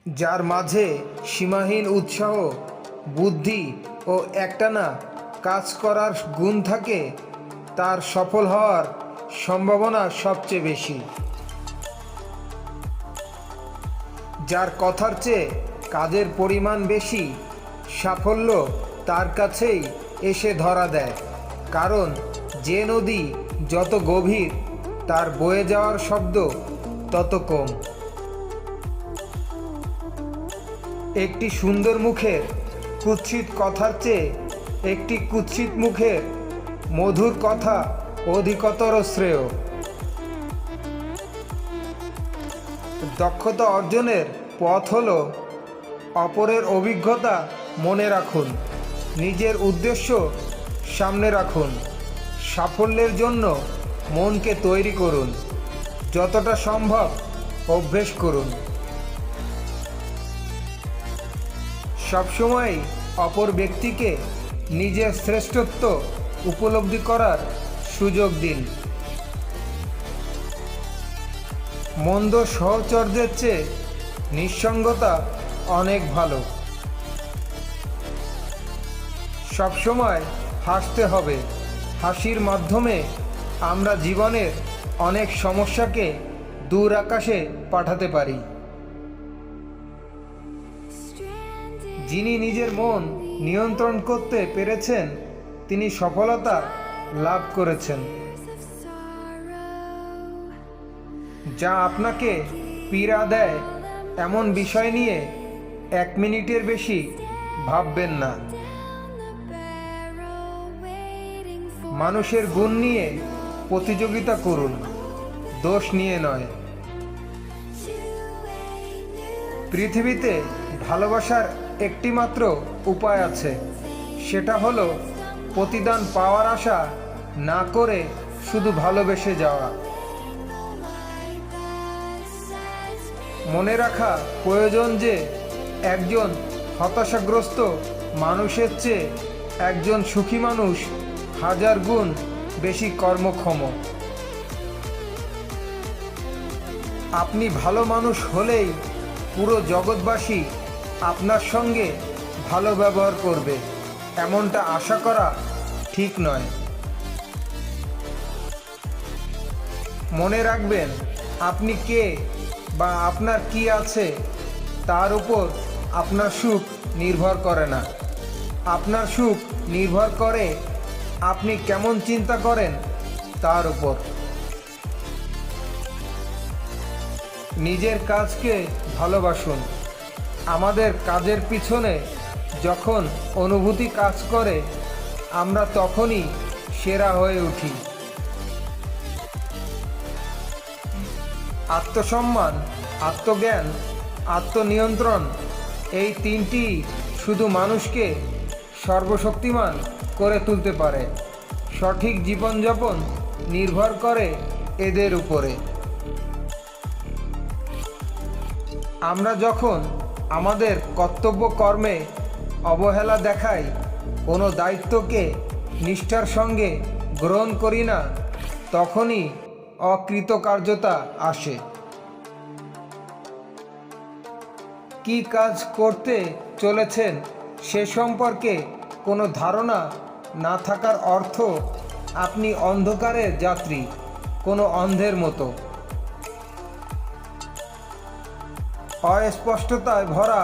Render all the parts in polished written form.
যার মাঝে সীমাহীন উৎসাহ, বুদ্ধি ও একটানা কাজ করার গুণ থাকে, তার সফল হওয়ার সম্ভাবনা সবচেয়ে বেশি। যার কথার চেয়ে কাজের পরিমাণ বেশি, সাফল্য তার কাছেই এসে ধরা দেয়। কারণ যে নদী যত গভীর, তার বয়ে যাওয়ার শব্দ তত কম। একটি সুন্দর মুখের কুৎসিত কথার চেয়ে একটি কুৎসিত মুখের মধুর কথা অধিকতর শ্রেয়। দক্ষতা অর্জনের পথ হল অপরের অভিজ্ঞতা মনে রাখুন, নিজের উদ্দেশ্য সামনে রাখুন, সাফল্যের জন্য মনকে তৈরি করুন, যতটা সম্ভব অভ্যেস করুন। সবসময় অপর ব্যক্তিকে নিজের শ্রেষ্ঠত্ব উপলব্ধি করার সুযোগ দিন। মন্দ সহচর্যের চেয়ে নিঃসঙ্গতা অনেক ভালো। সবসময় হাসতে হবে। হাসির মাধ্যমে আমরা জীবনের অনেক সমস্যাকে দূর আকাশে পাঠাতে পারি। যিনি নিজের মন নিয়ন্ত্রণ করতে পেরেছেন, তিনি সফলতা লাভ করেছেন। যা আপনাকে পীড়া দেয় এমন বিষয় নিয়ে 1 মিনিটের বেশি ভাববেন না। মানুষের গুণ নিয়ে প্রতিযোগিতা করুন, দোষ নিয়ে নয়। পৃথিবীতে ভালোবাসার একটিমাত্র উপায় আছে, সেটা হলো প্রতিদান পাওয়ার আশা না করে শুধু ভালোবেসে যাওয়া। মনে রাখা প্রয়োজন যে একজন হতাশাগ্রস্ত মানুষের চেয়ে একজন সুখী মানুষ 1000 গুণ বেশি কর্মক্ষম। আপনি ভালো মানুষ হলেই পুরো জগৎবাসী আপনার সঙ্গে ভালো ব্যবহার করবে, এমনটা আশা করা ঠিক নয়। মনে রাখবেন, আপনি কে বা আপনার কি আছে তার উপর আপনার সুখ নির্ভর করে না। আপনার সুখ নির্ভর করে আপনি কেমন চিন্তা করেন তার উপর। নিজের কাজকে ভালোবাসুন। আমাদের কাজের পিছনে যখন অনুভূতি কাজ করে, আমরা তখনই সেরা হয়ে উঠি। আত্মসম্মান, আত্মজ্ঞান, আত্মনিয়ন্ত্রণ, এই 3টি শুধু মানুষকে সর্বশক্তিমান করে তুলতে পারে। সঠিক জীবনযাপন নির্ভর করে এদের উপরে। আমরা যখন আমাদের কর্তব্য কর্মে অবহেলা দেখাই, কোনো দায়িত্বকে নিষ্ঠার সঙ্গে গ্রহণ করি না, তখনই অকৃতকার্যতা আসে। কি কাজ করতে চলেছেন সে সম্পর্কে কোনো ধারণা না থাকার অর্থ আপনি অন্ধকারের যাত্রী, কোনো অন্ধের মতো। অস্পষ্টতায় ভরা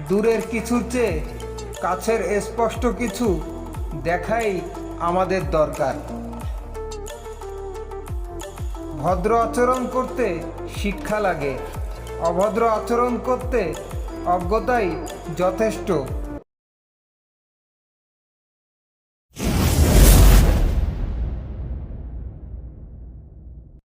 দূরের কিছুর চেয়ে কাছের স্পষ্ট কিছু দেখাই আমাদের দরকার। ভদ্র আচরণ করতে শিক্ষা লাগে, অভদ্র আচরণ করতে অজ্ঞতাই যথেষ্ট।